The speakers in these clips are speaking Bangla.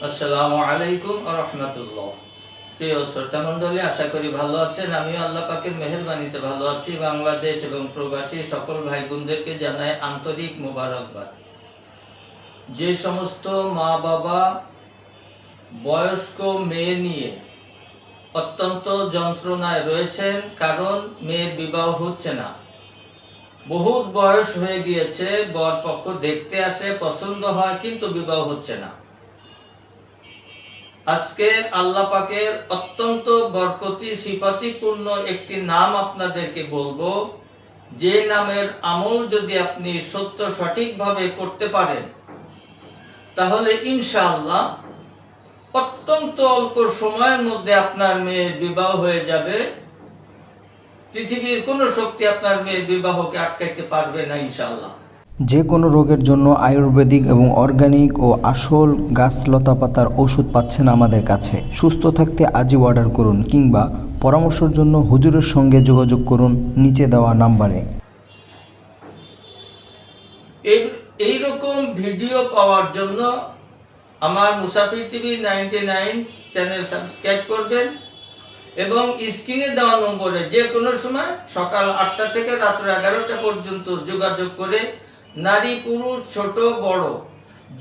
আসসালামু আলাইকুম ওয়া রাহমাতুল্লাহ। প্রিয় শ্রোতা মণ্ডলী, আশা করি ভালো আছেন। আমি আল্লাহ পাকের মেহেরবানিতে ভালো আছি। বাংলাদেশ এবং প্রবাসী সকল ভাই বোনদেরকে জানাই আন্তরিক মোবারকবাদ। যে সমস্ত মা বাবা বয়স্ক মেয়ে নিয়ে অত্যন্ত যন্ত্রণায় রয়েছেন, কারণ মেয়ের বিবাহ হচ্ছে না, বহুত বয়স হয়ে গিয়েছে, বর পক্ষ দেখতে আসে, পছন্দ হয়, কিন্তু বিবাহ হচ্ছে না। আজকে আল্লাহ পাকের অত্যন্ত বরকতি সিফাতিপূর্ণ একটি নাম আপনাদেরকে বলবো, যে নামের আমল যদি আপনি সঠিকভাবে করতে পারেন, তাহলে ইনশাআল্লাহ অত্যন্ত অল্প সময়ের মধ্যে আপনার মেয়ের বিবাহ হয়ে যাবে। পৃথিবীর কোনো শক্তি আপনার মেয়ের বিবাহকে আটকাইতে পারবে না ইনশাআল্লাহ। যে কোনো রোগের জন্য আয়ুর্বেদিক এবং অর্গানিক ও আসল গাছ লতাপাতার ওষুধ পাচ্ছেন আমাদের কাছে। সুস্থ থাকতে আজই অর্ডার করুন কিংবা পরামর্শের জন্য হুজুরের সঙ্গে যোগাযোগ করুন নিচে দেওয়া নাম্বারে। এইরকম ভিডিও পাওয়ার জন্য আমার মুসাফির টিভি 99 চ্যানেল সাবস্ক্রাইব করবেন এবং স্ক্রিনে দেওয়া নম্বরে যে কোনো সময় সকাল 8টা থেকে রাত্র 11টা পর্যন্ত যোগাযোগ করে নারী পুরুষ ছোট বড়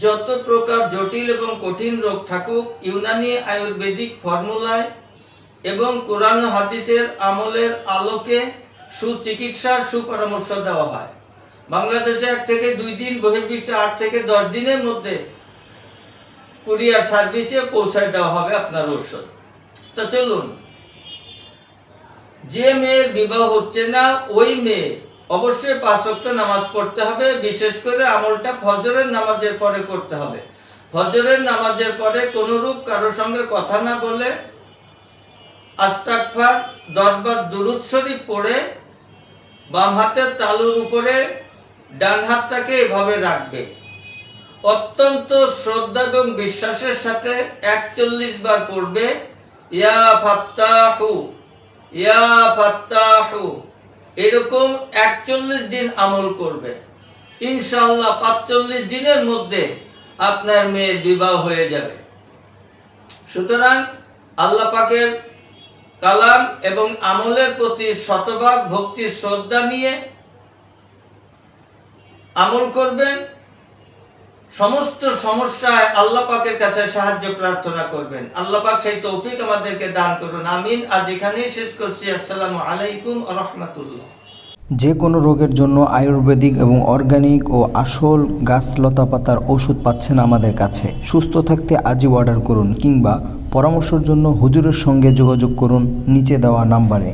যত প্রকার জটিল এবং কঠিন রোগ থাকুক, ইউনানি আয়ুর্বেদিক ফর্মুলায় এবং কোরআন হাদিসের আমলের আলোকে সুচিকিৎসার সুপরামর্শ দেওয়া হয়। বাংলাদেশে 1 থেকে 2 দিন, বহির্বিশ্বে 8 থেকে 10 দিনের মধ্যে কুরিয়ার সার্ভিসে পৌঁছায় দেওয়া হবে আপনার ঔষধ। তো চলুন, যে মেয়ের বিবাহ হচ্ছে না ওই মেয়ে অবশ্যই 5 ওয়াক্ত নামাজ পড়তে হবে। বিশেষ করে আমলটা ফজরের নামাজের পরে করতে হবে। ফজরের নামাজের পরে কোনরূপ কারোর সঙ্গে কথা না বলে আস্তাগফার 10 বার দুরূদ শরীফ পড়ে বাম হাতের তালুর উপরে ডান হাতটাকে এভাবে রাখবে। অত্যন্ত শ্রদ্ধা এবং বিশ্বাসের সাথে 41 বার পড়বে, ইয়া ফাত্তাহু ইয়া ফাত্তাহু। এরকম 41 দিন আমল করবে। ইনশাআল্লাহ 45 দিনের মধ্যে আপনার মেয়ের বিবাহ হয়ে যাবে। সুতরাং আল্লাহ পাকের কালাম এবং আমলের প্রতি শতভাগ ভক্তি শ্রদ্ধা নিয়ে আমল করবেন। সমস্ত সমস্যায় আল্লাহ পাকের কাছে সাহায্য প্রার্থনা করবেন। আল্লাহ পাক সেই তৌফিক আমাদেরকে দান করুন, আমিন। আজ এখানেই শেষ করছি। আসসালামু আলাইকুম ওয়া রাহমাতুল্লাহ। যে কোনো রোগের জন্য আয়ুর্বেদিক এবং অর্গানিক ও আসল গাছ লতাপাতার ওষুধ পাচ্ছেন আমাদের কাছে। সুস্থ থাকতে আজই অর্ডার করুন কিংবা পরামর্শের জন্য হুজুরের সঙ্গে যোগাযোগ করুন নিচে দেওয়া নাম্বারে।